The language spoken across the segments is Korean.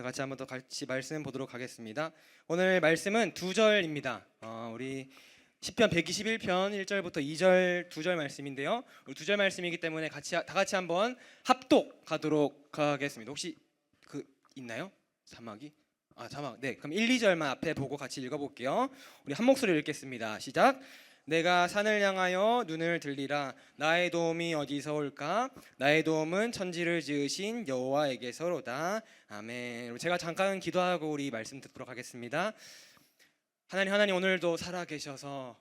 같이 한번 더 같이 말씀 보도록 하겠습니다. 오늘 말씀은 두 절입니다. 우리 시편 121편 1절부터 2절 두 절 말씀인데요. 두 절 말씀이기 때문에 다 같이 한번 합독하도록 하겠습니다. 혹시 그 있나요? 자막이? 자막. 네. 그럼 1, 2절만 앞에 보고 같이 읽어 볼게요. 우리 한 목소리로 읽겠습니다. 시작. 내가 산을 향하여 눈을 들리라. 나의 도움이 어디서 올까? 나의 도움은 천지를 지으신 여호와에게서로다. 아멘. 제가 잠깐 기도하고 우리 말씀 듣도록 하겠습니다. 하나님 오늘도 살아 계셔서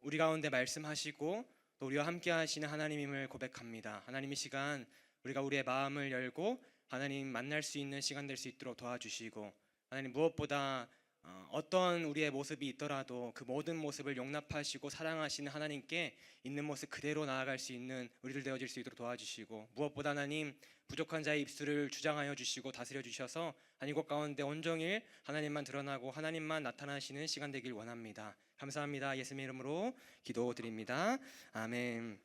우리 가운데 말씀하시고 또 우리와 함께 하시는 하나님임을 고백합니다. 하나님 이 시간 우리가 우리의 마음을 열고 하나님 만날 수 있는 시간 될 수 있도록 도와주시고, 하나님 무엇보다 어떤 우리의 모습이 있더라도 그 모든 모습을 용납하시고 사랑하시는 하나님께 있는 모습 그대로 나아갈 수 있는 우리들 되어질 수 있도록 도와주시고, 무엇보다 하나님 부족한 자의 입술을 주장하여 주시고 다스려 주셔서 이곳 가운데 온종일 하나님만 드러나고 하나님만 나타나시는 시간 되길 원합니다. 감사합니다. 예수님의 이름으로 기도드립니다. 아멘.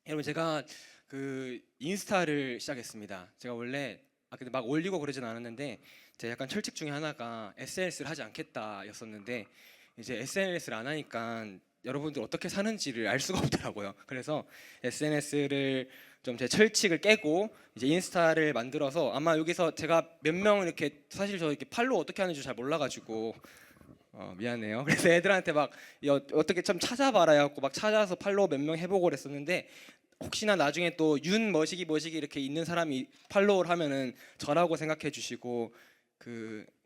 여러분, 제가 그 인스타를 시작했습니다. 제가 원래 근데 막 올리고 그러진 않았는데 제 약간 철칙 중에 하나가 SNS를 하지 않겠다였었는데, 이제 SNS를 안 하니까 여러분들 어떻게 사는지를 알 수가 없더라고요. 그래서 SNS를 좀 제 철칙을 깨고 이제 인스타를 만들어서, 아마 여기서 제가 몇 명 이렇게, 사실 저 이렇게 팔로우 어떻게 하는지 잘 몰라가지고 미안해요. 그래서 애들한테 막 어떻게 좀 찾아봐라 해갖고 막 찾아서 팔로우 몇 명 해보고 그랬었는데, 혹시나 나중에 또 윤 머시기 이렇게 있는 사람이 팔로우를 하면은 저라고 생각해 주시고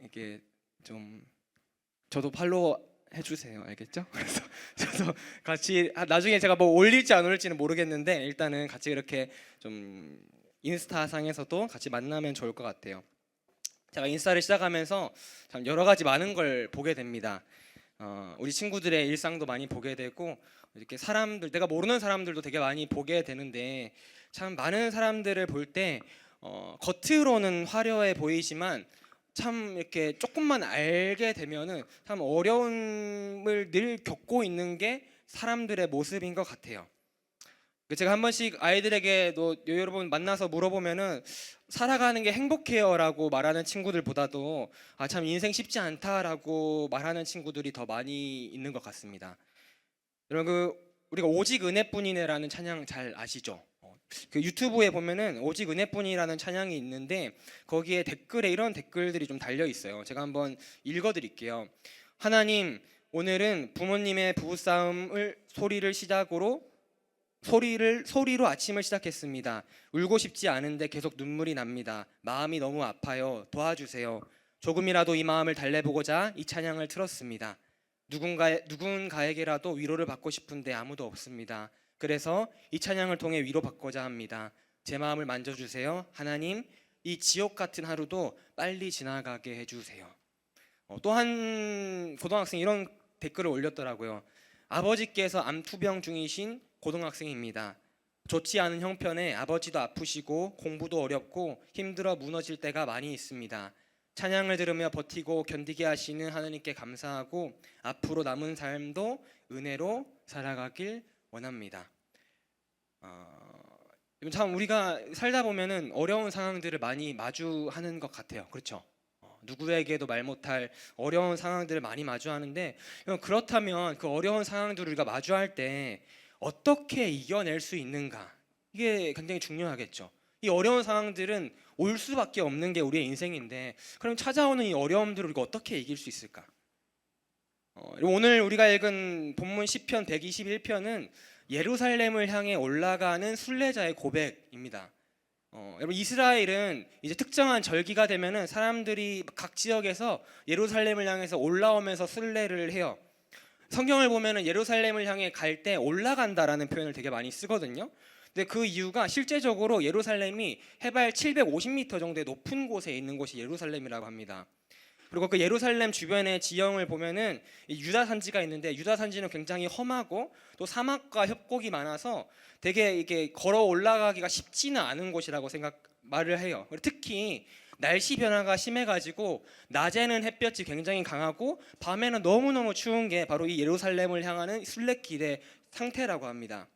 이게 좀 저도 팔로우 해주세요. 알겠죠? 그래서 저도 같이 나중에 제가 뭐 올릴지 안 올릴지는 모르겠는데 일단은 같이 이렇게 좀 인스타 상에서도 같이 만나면 좋을 것 같아요. 제가 인스타를 시작하면서 참 여러 가지 많은 걸 보게 됩니다. 우리 친구들의 일상도 많이 보게 되고, 이렇게 사람들, 내가 모르는 사람들도 되게 많이 보게 되는데, 참 많은 사람들을 볼 때 겉으로는 화려해 보이지만 참 이렇게 조금만 알게 되면은 참 어려움을 늘 겪고 있는 게 사람들의 모습인 것 같아요. 제가 한 번씩 아이들에게도 여러분 만나서 물어보면은 살아가는 게 행복해요라고 말하는 친구들보다도 참 인생 쉽지 않다라고 말하는 친구들이 더 많이 있는 것 같습니다. 여러분, 우리가 오직 은혜뿐이네라는 찬양 잘 아시죠? 그 유튜브에 보면은 오직 은혜뿐이라는 찬양이 있는데 거기에 댓글에 이런 댓글들이 좀 달려 있어요. 제가 한번 읽어 드릴게요. 하나님, 오늘은 부모님의 부부싸움을 소리로 아침을 시작했습니다. 울고 싶지 않은데 계속 눈물이 납니다. 마음이 너무 아파요. 도와주세요. 조금이라도 이 마음을 달래보고자 이 찬양을 틀었습니다. 누군가에게라도 위로를 받고 싶은데 아무도 없습니다. 그래서 이 찬양을 통해 위로받고자 합니다. 제 마음을 만져주세요. 하나님, 이 지옥 같은 하루도 빨리 지나가게 해주세요. 또 한 고등학생이 이런 댓글을 올렸더라고요. 아버지께서 암투병 중이신 고등학생입니다. 좋지 않은 형편에 아버지도 아프시고 공부도 어렵고 힘들어 무너질 때가 많이 있습니다. 찬양을 들으며 버티고 견디게 하시는 하나님께 감사하고 앞으로 남은 삶도 은혜로 살아가길 원합니다. 참 우리가 살다 보면은 어려운 상황들을 많이 마주하는 것 같아요. 그렇죠? 누구에게도 말 못할 어려운 상황들을 많이 마주하는데, 그렇다면 그 어려운 상황들을 우리가 마주할 때 어떻게 이겨낼 수 있는가? 이게 굉장히 중요하겠죠. 이 어려운 상황들은 올 수밖에 없는 게 우리의 인생인데, 그럼 찾아오는 이 어려움들을 우리가 어떻게 이길 수 있을까? 오늘 우리가 읽은 본문 시편 121편은 예루살렘을 향해 올라가는 순례자의 고백입니다. 여러분, 이스라엘은 이제 특정한 절기가 되면은 사람들이 각 지역에서 예루살렘을 향해서 올라오면서 순례를 해요. 성경을 보면은 예루살렘을 향해 갈 때 올라간다라는 표현을 되게 많이 쓰거든요. 근데 그 이유가 실제적으로 예루살렘이 해발 750m 정도의 높은 곳에 있는 곳이 예루살렘이라고 합니다. 그리고 그 예루살렘 주변의 지형을 보면은 유다 산지가 있는데, 유다 산지는 굉장히 험하고 또 사막과 협곡이 많아서 되게 이게 걸어 올라가기가 쉽지는 않은 곳이라고 말을 해요. 특히 날씨 변화가 심해가지고 낮에는 햇볕이 굉장히 강하고 밤에는 너무너무 추운 게 바로 이 예루살렘을 향하는 순례길의 상태라고 합니다.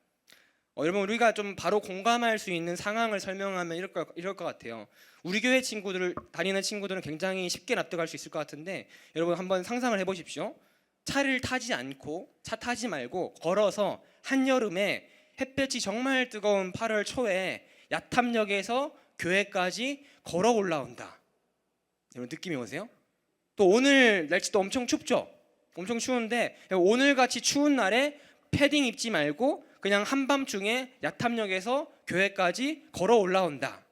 여러분 우리가 좀 바로 공감할 수 있는 상황을 설명하면 이럴 것 같아요. 우리 교회 친구들을 다니는 친구들은 굉장히 쉽게 납득할 수 있을 것 같은데 여러분 한번 상상을 해보십시오. 차를 타지 않고 차 타지 말고 걸어서 한여름에 햇볕이 정말 뜨거운 8월 초에 야탐역에서 교회까지 걸어 올라온다. 여러분 느낌이 오세요? 또 오늘 날씨도 엄청 춥죠? 엄청 추운데 오늘같이 추운 날에 패딩 입지 말고 그냥 한밤중에 야탐역에서 교회까지 걸어 올라온다.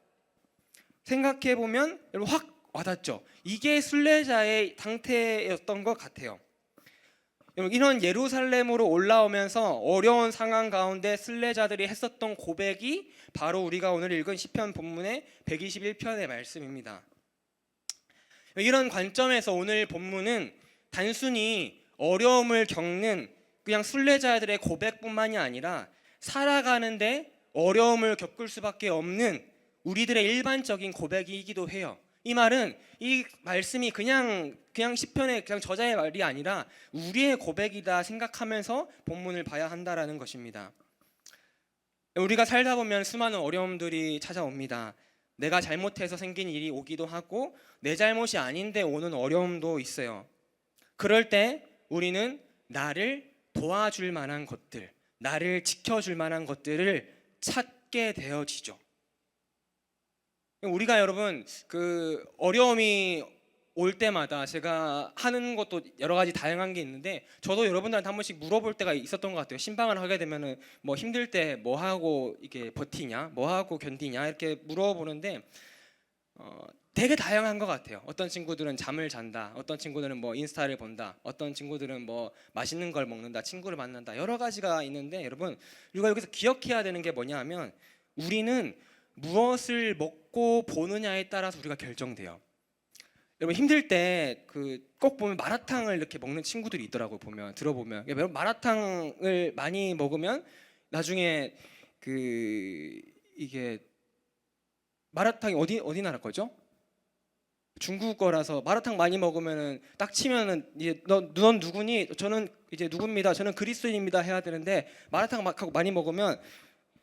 생각해보면 여러분 확 와닿죠? 이게 순례자의 상태였던 것 같아요. 이런 예루살렘으로 올라오면서 어려운 상황 가운데 순례자들이 했었던 고백이 바로 우리가 오늘 읽은 시편 본문의 121편의 말씀입니다. 이런 관점에서 오늘 본문은 단순히 어려움을 겪는 그냥 순례자들의 고백뿐만이 아니라 살아가는데 어려움을 겪을 수밖에 없는 우리들의 일반적인 고백이기도 해요. 이 말은 이 말씀이 그냥 시편의 그냥 저자의 말이 아니라 우리의 고백이다 생각하면서 본문을 봐야 한다라는 것입니다. 우리가 살다 보면 수많은 어려움들이 찾아옵니다. 내가 잘못해서 생긴 일이 오기도 하고 내 잘못이 아닌데 오는 어려움도 있어요. 그럴 때 우리는 나를 도와줄 만한 것들, 나를 지켜줄 만한 것들을 찾게 되어지죠. 우리가 여러분 그 어려움이 올 때마다 제가 하는 것도 여러 가지 다양한 게 있는데 저도 여러분들한테 한 번씩 물어볼 때가 있었던 것 같아요. 신방을 하게 되면은 뭐 힘들 때 뭐 하고 이게 버티냐, 뭐 하고 견디냐 이렇게 물어보는데 되게 다양한 것 같아요. 어떤 친구들은 잠을 잔다, 어떤 친구들은 뭐 인스타를 본다, 어떤 친구들은 뭐 맛있는 걸 먹는다, 친구를 만난다, 여러 가지가 있는데 여러분 우리가 여기서 기억해야 되는 게 뭐냐면 우리는 무엇을 먹고 보느냐에 따라서 우리가 결정돼요. 여러분 힘들 때 그 꼭 보면 마라탕을 이렇게 먹는 친구들이 있더라고요. 들어보면 여러분 마라탕을 많이 먹으면 나중에 그 이게 마라탕이 어디 나라 거죠? 중국 거라서 마라탕 많이 먹으면은 딱 치면은 이제 넌 누구니? 저는 이제 누굽니다. 저는 그리스도인입니다 해야 되는데 마라탕 막 하고 많이 먹으면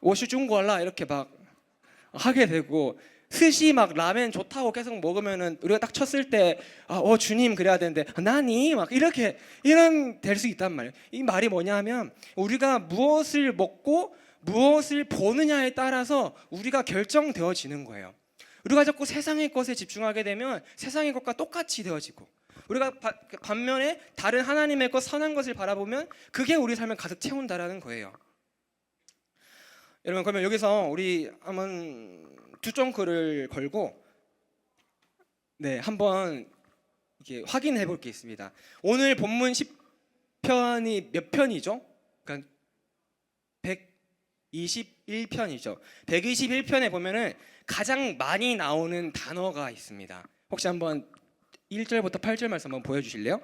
我是中国人 이렇게 막 하게 되고 스시 막 라멘 좋다고 계속 먹으면은 우리가 딱 쳤을 때 주님 그래야 되는데 나니 막 이렇게 이런 될 수 있단 말이에요. 이 말이 뭐냐면 우리가 무엇을 먹고 무엇을 보느냐에 따라서 우리가 결정되어지는 거예요. 우리가 자꾸 세상의 것에 집중하게 되면 세상의 것과 똑같이 되어지고 우리가 반면에 다른 하나님의 것 선한 것을 바라보면 그게 우리 삶을 가득 채운다라는 거예요. 여러분 그러면 여기서 우리 한번 두쫑크를 걸고 한번 이렇게 확인해 볼 게 있습니다. 오늘 본문 10편이 몇 편이죠? 그러니까 121편이죠. 121편에 보면은 가장 많이 나오는 단어가 있습니다. 혹시 한번 1절부터 8절 말씀 한번 보여주실래요?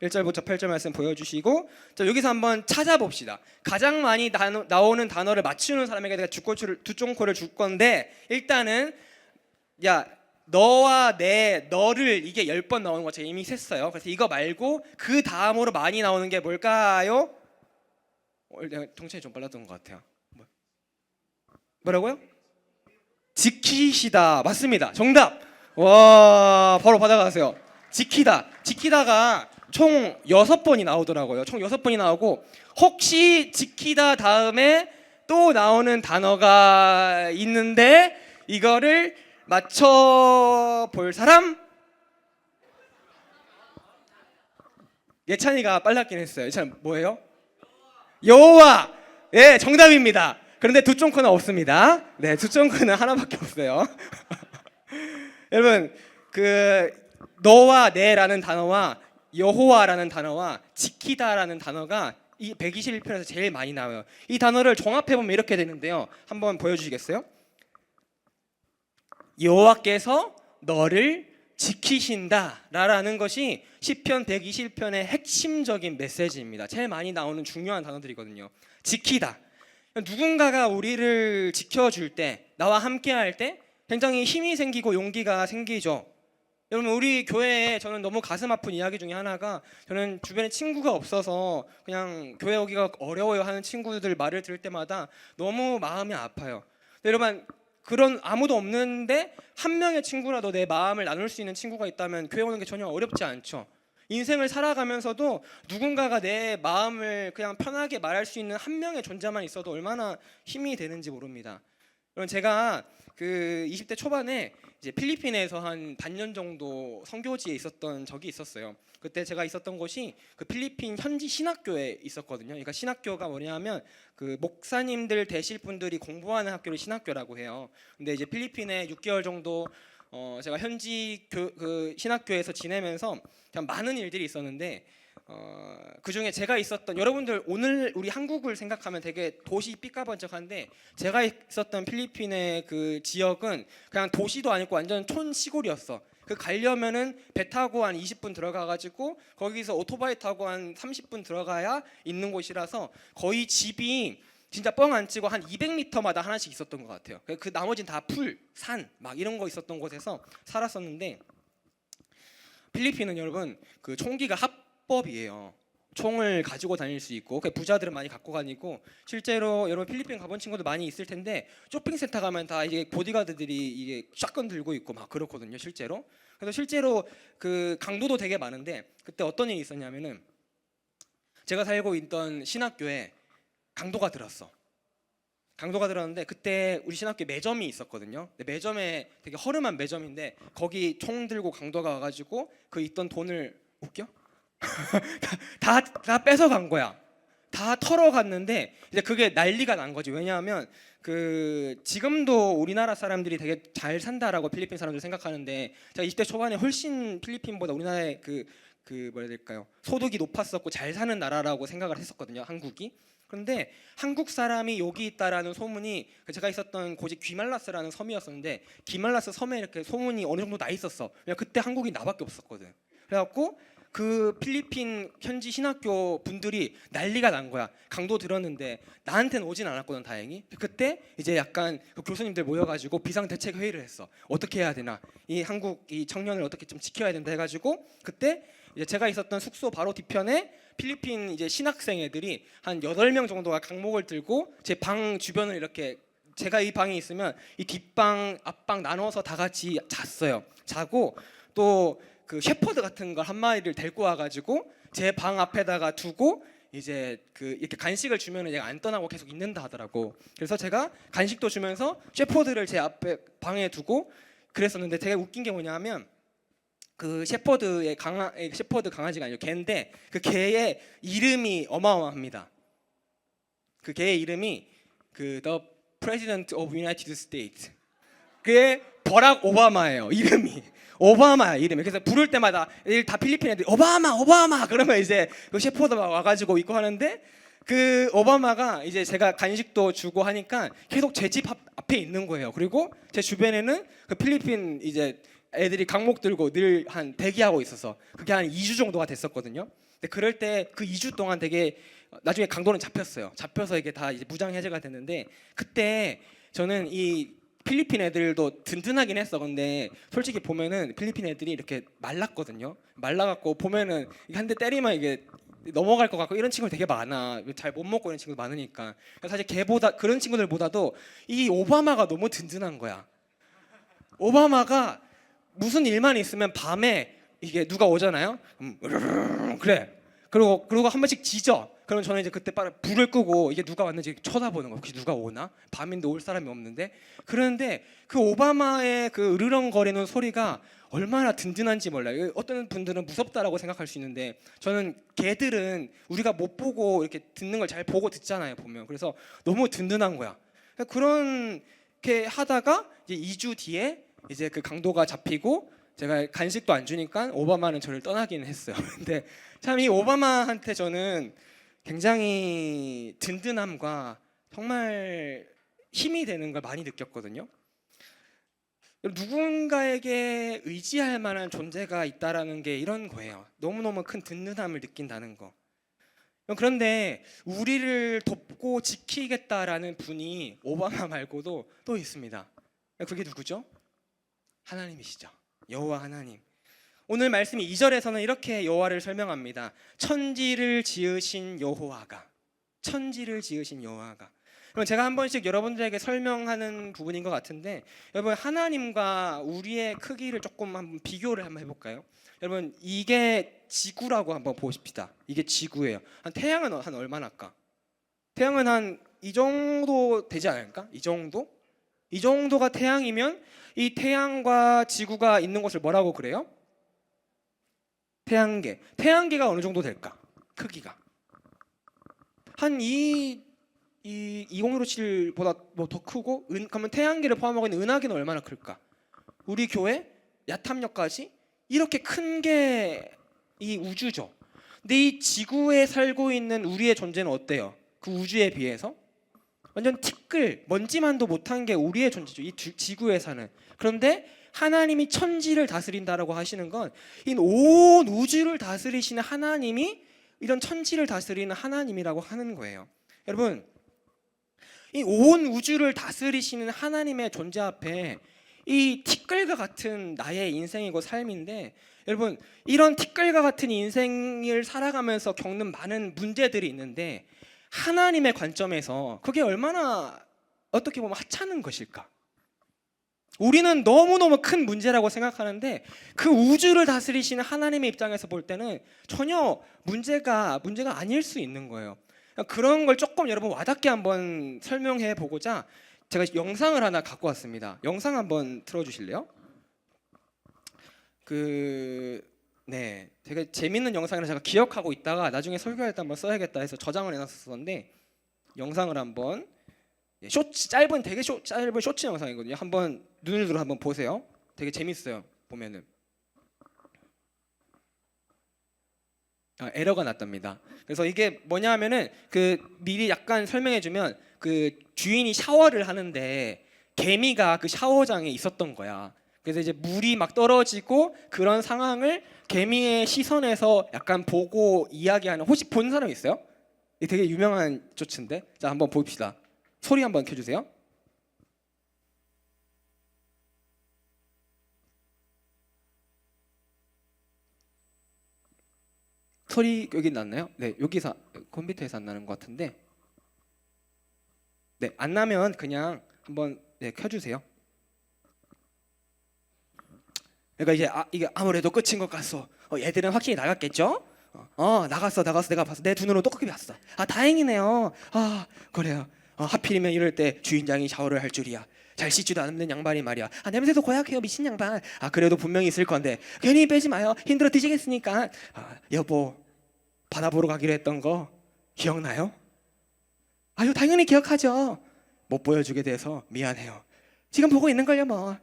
1절부터 8절 말씀 보여주시고 자, 여기서 한번 찾아봅시다. 가장 많이 나오는 단어를 맞추는 사람에게 내가 두쫑코를 줄 건데 일단은 너와 너를 이게 10번 나오는 거 제가 이미 셌어요. 그래서 이거 말고 그 다음으로 많이 나오는 게 뭘까요? 내가 통찰이 좀 빨랐던 것 같아요. 뭐라고요? 지키시다. 맞습니다. 정답. 와 바로 받아가세요. 지키다가 총 6번이 나오더라고요. 총 6번이 나오고 혹시 지키다 다음에 또 나오는 단어가 있는데 이거를 맞춰볼 사람? 예찬이가 빨랐긴 했어요. 예찬 뭐예요? 여호와. 예, 정답입니다. 그런데 두쫑크는 없습니다. 네, 두쫑크는 하나밖에 없어요. 여러분 그 너와 내라는 단어와 여호와라는 단어와 지키다라는 단어가 이 121편에서 제일 많이 나와요. 이 단어를 종합해 보면 이렇게 되는데요. 한번 보여주시겠어요? 여호와께서 너를 지키신다라는 것이 시편 121편의 핵심적인 메시지입니다. 제일 많이 나오는 중요한 단어들이거든요. 지키다. 누군가가 우리를 지켜줄 때, 나와 함께할 때 굉장히 힘이 생기고 용기가 생기죠. 여러분 우리 교회에 저는 너무 가슴 아픈 이야기 중에 하나가 저는 주변에 친구가 없어서 그냥 교회 오기가 어려워요 하는 친구들 말을 들을 때마다 너무 마음이 아파요. 여러분 그런 아무도 없는데 한 명의 친구라도 내 마음을 나눌 수 있는 친구가 있다면 교회 오는 게 전혀 어렵지 않죠. 인생을 살아가면서도 누군가가 내 마음을 그냥 편하게 말할 수 있는 한 명의 존재만 있어도 얼마나 힘이 되는지 모릅니다. 여러분 제가 그 20대 초반에 이제 필리핀에서 한 반년 정도 선교지에 있었던 적이 있었어요. 그때 제가 있었던 곳이 그 필리핀 현지 신학교에 있었거든요. 그러니까 신학교가 뭐냐면 그 목사님들 되실 분들이 공부하는 학교를 신학교라고 해요. 근데 이제 필리핀에 6개월 정도 제가 현지 그 신학교에서 지내면서 참 많은 일들이 있었는데 그 중에 제가 있었던 여러분들 오늘 우리 한국을 생각하면 되게 도시 삐까번쩍한데 제가 있었던 필리핀의 그 지역은 그냥 도시도 아니고 완전 촌시골이었어. 그 가려면은 배 타고 한 20분 들어가가지고 거기서 오토바이 타고 한 30분 들어가야 있는 곳이라서 거의 집이 진짜 뻥 안 치고 한 200m마다 하나씩 있었던 것 같아요. 그 나머지는 다 풀, 산 막 이런 거 있었던 곳에서 살았었는데 필리핀은 여러분 그 총기가 합법이에요. 총을 가지고 다닐 수 있고 부자들은 많이 갖고 다니고 실제로 여러분 필리핀 가본 친구들 많이 있을 텐데 쇼핑센터 가면 다 이게 보디가드들이 이게 샷건 들고 있고 막 그렇거든요 실제로. 그래서 실제로 그 강도도 되게 많은데 그때 어떤 일이 있었냐면은 제가 살고 있던 신학교에 강도가 들었어. 강도가 들었는데 그때 우리 신학교에 매점이 있었거든요. 매점에 되게 허름한 매점인데 거기 총 들고 강도가 와가지고 그 있던 돈을 웃겨? 다 뺏어간 거야. 다 털어갔는데 이제 그게 난리가 난 거지. 왜냐하면 그 지금도 우리나라 사람들이 되게 잘 산다라고 필리핀 사람들 생각하는데 제가 20대 초반에 훨씬 필리핀보다 우리나라의 그 뭐라 해야 될까요? 소득이 높았었고 잘 사는 나라라고 생각을 했었거든요. 한국이. 그런데 한국 사람이 여기 있다라는 소문이 제가 있었던 곳이 귀말라스라는 섬이었었는데 귀말라스 섬에 이렇게 소문이 어느 정도 나 있었어. 그냥 그때 한국인 나밖에 없었거든. 그래갖고 그 필리핀 현지 신학교 분들이 난리가 난 거야. 강도 들었는데 나한테는 오진 않았거든 다행히. 그때 이제 약간 그 교수님들 모여가지고 비상대책 회의를 했어. 어떻게 해야 되나? 이 한국 이 청년을 어떻게 좀 지켜야 된다 해가지고 그때 이제 제가 있었던 숙소 바로 뒤편에 필리핀 이제 신학생 애들이 한 8명 정도가 강목을 들고 제 방 주변을 이렇게 제가 이 방에 있으면 이 뒷방 앞방 나눠서 다 같이 잤어요. 자고 또 그 셰퍼드 같은 걸 한 마리를 데리고 와가지고 제 방 앞에다가 두고 이제 그 이렇게 간식을 주면은 얘가 안 떠나고 계속 있는다 하더라고. 그래서 제가 간식도 주면서 셰퍼드를 제 앞에 방에 두고 그랬었는데 되게 웃긴 게 뭐냐면 그 셰퍼드 강아지가 아니고 개인데 그 개의 이름이 어마어마합니다. 그 개의 이름이 그 The President of United States. 그게 버락 오바마예요. 이름이. 오바마야 이름이. 그래서 부를 때마다 다 필리핀 애들이 오바마 그러면 이제 그 셰퍼드가 와가지고 있고 하는데 그 오바마가 이제 제가 간식도 주고 하니까 계속 제 집 앞에 있는 거예요. 그리고 제 주변에는 그 필리핀 이제 애들이 강목 들고 늘 한 대기하고 있어서 그게 한 2주 정도가 됐었거든요. 근데 그럴 때 그 2주 동안 되게 나중에 강도는 잡혔어요. 잡혀서 이게 다 이제 무장 해제가 됐는데 그때 저는 이 필리핀 애들도 든든하긴 했어. 근데 솔직히 보면은 필리핀 애들이 이렇게 말랐거든요. 말라갖고 보면은 한 대 때리면 이게 넘어갈 것 같고 이런 친구들 되게 많아. 잘 못 먹고 이런 친구들 많으니까. 사실 걔보다 그런 친구들보다도 이 오바마가 너무 든든한 거야. 오바마가 무슨 일만 있으면 밤에 이게 누가 오잖아요. 그래. 그리고 한 번씩 짖어. 그럼 저는 이제 그때 빨리 불을 끄고 이게 누가 왔는지 쳐다보는 거. 혹시 누가 오나? 밤인데 올 사람이 없는데. 그런데 그 오바마의 그 으르렁거리는 소리가 얼마나 든든한지 몰라요. 어떤 분들은 무섭다라고 생각할 수 있는데 저는 개들은 우리가 못 보고 이렇게 듣는 걸 잘 보고 듣잖아요. 보면. 그래서 너무 든든한 거야. 그렇게 하다가 이제 2주 뒤에 이제 그 강도가 잡히고 제가 간식도 안 주니까 오바마는 저를 떠나기는 했어요. 근데 참 이 오바마한테 저는 굉장히 든든함과 정말 힘이 되는 걸 많이 느꼈거든요. 누군가에게 의지할 만한 존재가 있다라는 게 이런 거예요. 너무너무 큰 든든함을 느낀다는 거. 그런데 우리를 돕고 지키겠다라는 분이 오바마 말고도 또 있습니다. 그게 누구죠? 하나님이시죠. 여호와 하나님. 오늘 말씀이 2절에서는 이렇게 여호와를 설명합니다. 천지를 지으신 여호와가. 천지를 지으신 여호와가. 그럼 제가 한 번씩 여러분들에게 설명하는 부분인 것 같은데, 여러분 하나님과 우리의 크기를 조금 한번 비교를 한번 해볼까요? 여러분 이게 지구라고 한번 보십시다. 이게 지구예요. 한 태양은 한 얼마나 할까? 태양은 한 이 정도 되지 않을까? 이 정도? 이 정도가 태양이면 이 태양과 지구가 있는 곳을 뭐라고 그래요? 태양계. 태양계가 어느 정도 될까? 크기가 한 2017보다 뭐 더 크고, 그러면 태양계를 포함하고 있는 은하계는 얼마나 클까? 우리 교회 야탐역까지 이렇게 큰 게 이 우주죠. 근데 이 지구에 살고 있는 우리의 존재는 어때요? 그 우주에 비해서 완전 티끌 먼지만도 못한 게 우리의 존재죠. 이 지구에 사는. 그런데 하나님이 천지를 다스린다라고 하시는 건 이 온 우주를 다스리시는 하나님이 이런 천지를 다스리는 하나님이라고 하는 거예요. 여러분 이 온 우주를 다스리시는 하나님의 존재 앞에 이 티끌과 같은 나의 인생이고 삶인데, 여러분 이런 티끌과 같은 인생을 살아가면서 겪는 많은 문제들이 있는데 하나님의 관점에서 그게 얼마나 어떻게 보면 하찮은 것일까? 우리는 너무너무 큰 문제라고 생각하는데 그 우주를 다스리시는 하나님의 입장에서 볼 때는 전혀 문제가 아닐 수 있는 거예요. 그런 걸 조금 여러분 와닿게 한번 설명해 보고자 제가 영상을 하나 갖고 왔습니다. 영상 한번 틀어주실래요? 네, 되게 재밌는 영상이라 제가 기억하고 있다가 나중에 설교할 때 한번 써야겠다 해서 저장을 해놨었는데, 영상을 한번 짧은 쇼츠 영상이거든요. 한번 눈을 들어 한번 보세요. 되게 재밌어요. 보면은 에러가 났답니다. 그래서 이게 뭐냐 하면은 미리 약간 설명해주면 주인이 샤워를 하는데 개미가 그 샤워장에 있었던 거야. 그래서 이제 물이 막 떨어지고 그런 상황을 개미의 시선에서 약간 보고 이야기하는, 혹시 본 사람 있어요? 이게 되게 유명한 조츠인데, 자 한번 봅시다. 소리 한번 켜주세요. 소리 여기 났나요? 네, 여기서 컴퓨터에서 안 나는 것 같은데, 네, 안 나면 그냥 한번 켜주세요. 그러니까 이게 아무래도 끝인 것 같소. 얘들은 확실히 나갔겠죠? 나갔어. 내가 봤어. 내 눈으로 똑같이 봤어. 다행이네요. 그래요. 하필이면 이럴 때 주인장이 샤워를 할 줄이야. 잘 씻지도 않는 양반이 말이야. 냄새도 고약해요, 미친 양반. 그래도 분명히 있을 건데 괜히 빼지 마요. 힘들어 뒤지겠으니까. 여보, 바다 보러 가기로 했던 거 기억나요? 아유, 당연히 기억하죠. 못 보여주게 돼서 미안해요. 지금 보고 있는 걸요 뭐.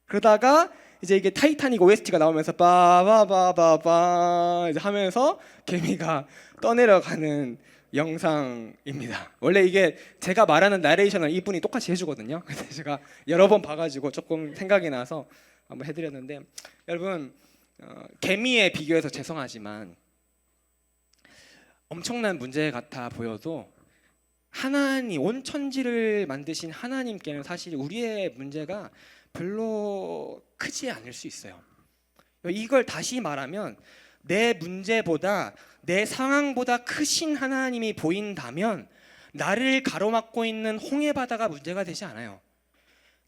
그러다가 이제 이게 타이타닉 OST가 나오면서 빠바바바바 이제 하면서 개미가 떠내려가는 영상입니다. 원래 이게 제가 말하는 나레이션을 이분이 똑같이 해주거든요. 근데 제가 여러 번 봐가지고 조금 생각이 나서 한번 해드렸는데, 여러분 개미에 비교해서 죄송하지만 엄청난 문제 같아 보여도 하나님, 온 천지를 만드신 하나님께는 사실 우리의 문제가 별로 크지 않을 수 있어요. 이걸 다시 말하면 내 문제보다, 내 상황보다 크신 하나님이 보인다면 나를 가로막고 있는 홍해 바다가 문제가 되지 않아요.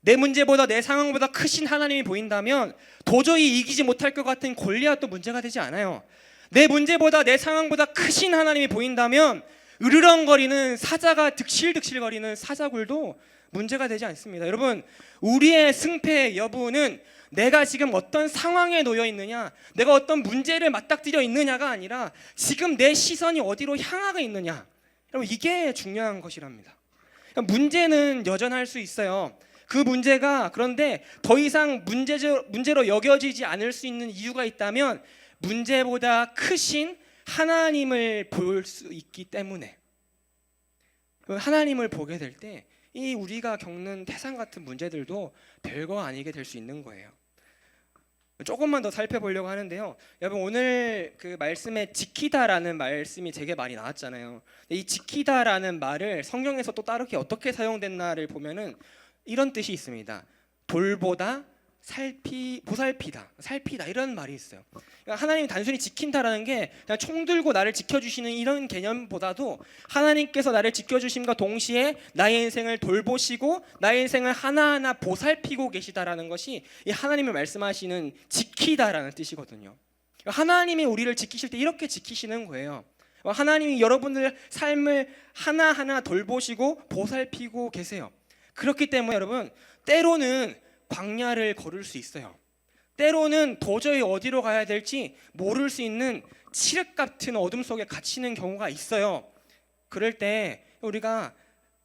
내 문제보다, 내 상황보다 크신 하나님이 보인다면 도저히 이기지 못할 것 같은 골리앗도 문제가 되지 않아요. 내 문제보다, 내 상황보다 크신 하나님이 보인다면 으르렁거리는 사자가 득실득실거리는 사자굴도 문제가 되지 않습니다. 여러분, 우리의 승패의 여부는 내가 지금 어떤 상황에 놓여 있느냐, 내가 어떤 문제를 맞닥뜨려 있느냐가 아니라 지금 내 시선이 어디로 향하고 있느냐, 여러분 이게 중요한 것이랍니다. 문제는 여전할 수 있어요. 그 문제가 그런데 더 이상 문제로 여겨지지 않을 수 있는 이유가 있다면 문제보다 크신 하나님을 볼 수 있기 때문에, 하나님을 보게 될 때 이 우리가 겪는 태산 같은 문제들도 별거 아니게 될 수 있는 거예요. 조금만 더 살펴보려고 하는데요. 여러분 오늘 그 말씀에 지키다라는 말씀이 되게 많이 나왔잖아요. 이 지키다라는 말을 성경에서 또 다르게 어떻게 사용됐나를 보면은 이런 뜻이 있습니다. 돌보다, 보살피다, 살피다 이런 말이 있어요. 그러니까 하나님이 단순히 지킨다라는 게 그냥 총 들고 나를 지켜주시는 이런 개념보다도 하나님께서 나를 지켜주심과 동시에 나의 인생을 돌보시고 나의 인생을 하나하나 보살피고 계시다라는 것이 이 하나님이 말씀하시는 지키다라는 뜻이거든요. 하나님이 우리를 지키실 때 이렇게 지키시는 거예요. 하나님이 여러분들 삶을 하나하나 돌보시고 보살피고 계세요. 그렇기 때문에 여러분, 때로는 광야를 걸을 수 있어요. 때로는 도저히 어디로 가야 될지 모를 수 있는 칠흑 같은 어둠 속에 갇히는 경우가 있어요. 그럴 때 우리가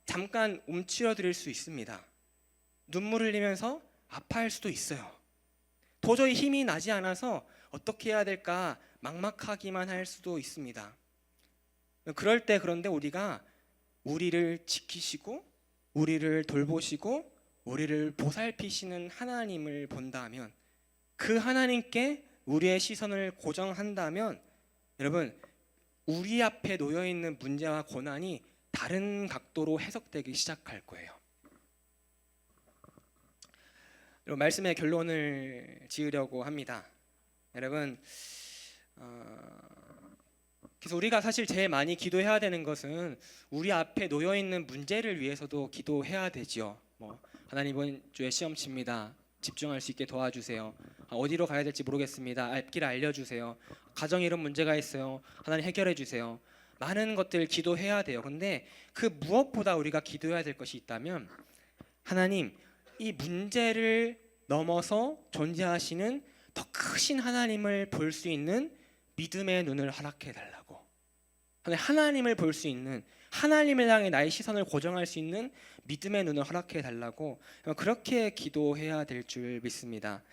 잠깐 움츠러들 수 있습니다. 눈물을 흘리면서 아파할 수도 있어요. 도저히 힘이 나지 않아서 어떻게 해야 될까 막막하기만 할 수도 있습니다. 그럴 때 그런데 우리가 우리를 지키시고 우리를 돌보시고 우리를 보살피시는 하나님을 본다면, 그 하나님께 우리의 시선을 고정한다면 여러분, 우리 앞에 놓여 있는 문제와 고난이 다른 각도로 해석되기 시작할 거예요. 여러분, 말씀의 결론을 지으려고 합니다. 여러분, 그래서 우리가 사실 제일 많이 기도해야 되는 것은 우리 앞에 놓여 있는 문제를 위해서도 기도해야 되지요. 하나님, 이번 주에 시험 칩니다. 집중할 수 있게 도와주세요. 어디로 가야 될지 모르겠습니다. 앞길을 알려주세요. 가정에 이런 문제가 있어요. 하나님 해결해 주세요. 많은 것들 기도해야 돼요. 근데 그 무엇보다 우리가 기도해야 될 것이 있다면, 하나님, 이 문제를 넘어서 존재하시는 더 크신 하나님을 볼 수 있는 믿음의 눈을 허락해 달라고. 하나님을 볼 수 있는, 하나님을 향해 나의 시선을 고정할 수 있는 믿음의 눈을 허락해 달라고, 그렇게 기도해야 될 줄 믿습니다.